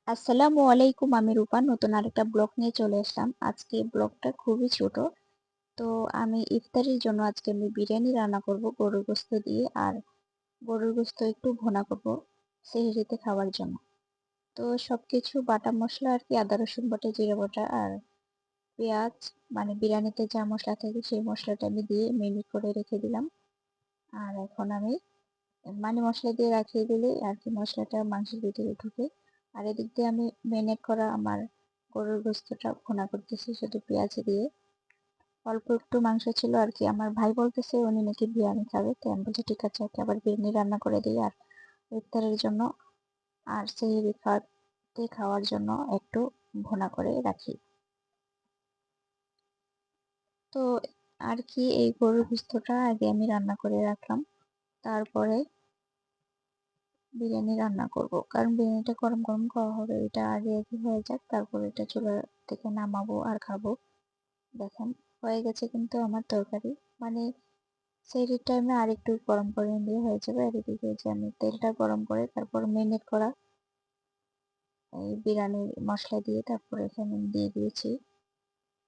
আসসালামু আলাইকুম, আমি রূপা নতুন আরেকটা ব্লগ নিয়ে চলে আসলাম। আজকে ব্লগটা খুবই ছোট। তো আমি ইফতারির জন্য আজকে আমি বিরিয়ানি রান্না করব গরুর গোশত দিয়ে, আর গরুর গোশত একটু ভুনা করব সেহরিতে খাওয়ার জন্য। তো সবকিছু বাটা মশলা আর কি, আদা রসুন বাটা, জিরা বাটা আর পেঁয়াজ, মানে বিরিয়ানিতে যা মশলা থাকে সেই মশলাটা আমি দিয়ে মেরিনেট করে রেখে দিলাম। আর এখন আমি মানে মশলা দিয়ে রাখিয়ে দিলে আর কি মশলাটা মাংসের ভিতরে ঢুকে। আর এদিক দিয়ে আমি মেরিনেট করা আমার গরুর গোস্তটা ভুনা করতেছি শুধু পেঁয়াজ দিয়ে। অল্প একটু মাংস ছিল আর কি, আমার ভাই বলতেছে উনি নাকি বিরিয়ানি খাবে, তো আমি বলছি ঠিক আছে ওকে আবার বিরিয়ানি রান্না করে দিই আর ইফতারের জন্য আর সেহরি খাওয়ার জন্য একটু ভুনা করে রাখি। তো আর কি এই গরুর গোস্তটা আগে আমি রান্না করে রাখলাম, তারপরে বিরিয়ানি রান্না করব, কারণ বিরিয়ানিটা গরম গরম খাওয়া হবে। এটা আগে আগে হয়ে যাক, তারপর এটা চুলা থেকে নামাবো আর খাবো। দেখেন হয়ে গেছে কিন্তু আমার তরকারি, মানে সেই টাইমে আর একটু গরম করে নিলে হয়ে যাবে। আর এদিকে যে আমি তেলটা গরম করে তারপর মেরিনেট করা এই বিরিয়ানির মশলা দিয়ে তারপর এখানে দিয়ে দিয়েছি।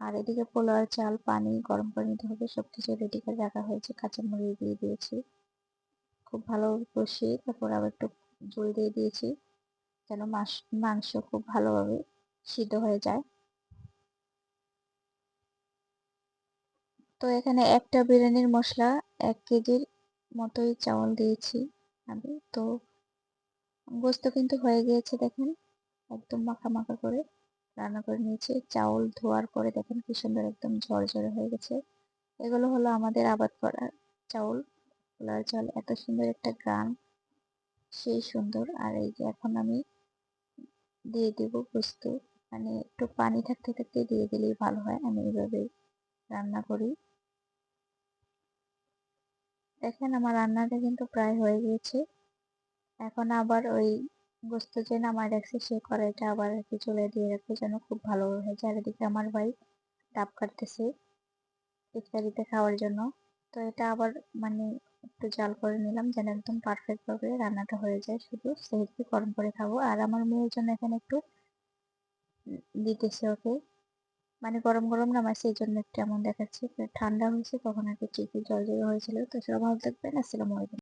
আর এদিকে পোলাওর চাল পানি গরম করে নিতে হবে, সবকিছু রেডি করে রাখা হয়েছে, কাঁচামরিচ দিয়ে দিয়েছি, খুব ভালো কষিয়ে তারপর আবার একটু ঝোল দিয়ে দিয়েছি যেন মাংস খুব ভালোভাবে সিদ্ধ হয়ে যায়। তো এখানে একটা বিরিয়ানির মশলা 1 কেজির মতোই চাউল দিয়েছি আমি। তো গোস্ত কিন্তু হয়ে গিয়েছে, দেখেন একদম মাখা মাখা করে রান্না করে নিয়েছি। চাউল ধোয়ার পরে দেখেন কি সুন্দর একদম ঝরঝরে হয়ে গেছে। এগুলো হলো আমাদের আবাদ করা চাউল, পোলার চাল, এত সুন্দর একটা গ্রান, সেই সুন্দর। আর এই যে এখন আমি দিয়ে দিব গোস্ত, মানে একটু পানি থাকতে থাকতে দিয়ে দিলেই ভালো হয়, আমি এইভাবে রান্না করি। দেখেন আমার রান্নাটা কিন্তু প্রায় হয়ে গিয়েছে। এখন আবার ওই গোস্ত যে নামায় রাখছি সেই কড়াইটা আবার আর কি চুলে দিয়ে রাখবো যেন খুব ভালো হয়ে যায়। আর এদিকে আমার ভাই ডাব কাটতেছে ইফতারিতে খাওয়ার জন্য। তো এটা আবার মানে একটু জাল করে নিলাম যেন একদম পারফেক্ট ভাবে রান্নাটা হয়ে যায়, শুধু সেহেরি গরম করে খাবো। আর আমার মেয়ের জন্য এখানে একটু দিতেছে ওকে, মানে গরম গরম নামাইছে এই জন্য একটু এমন দেখাচ্ছে। ঠান্ডা হয়েছে তখন আর কি ঠিকই জল জল হয়েছিল। তো সবাই ভালো থাকবেন, আসসালামু আলাইকুম।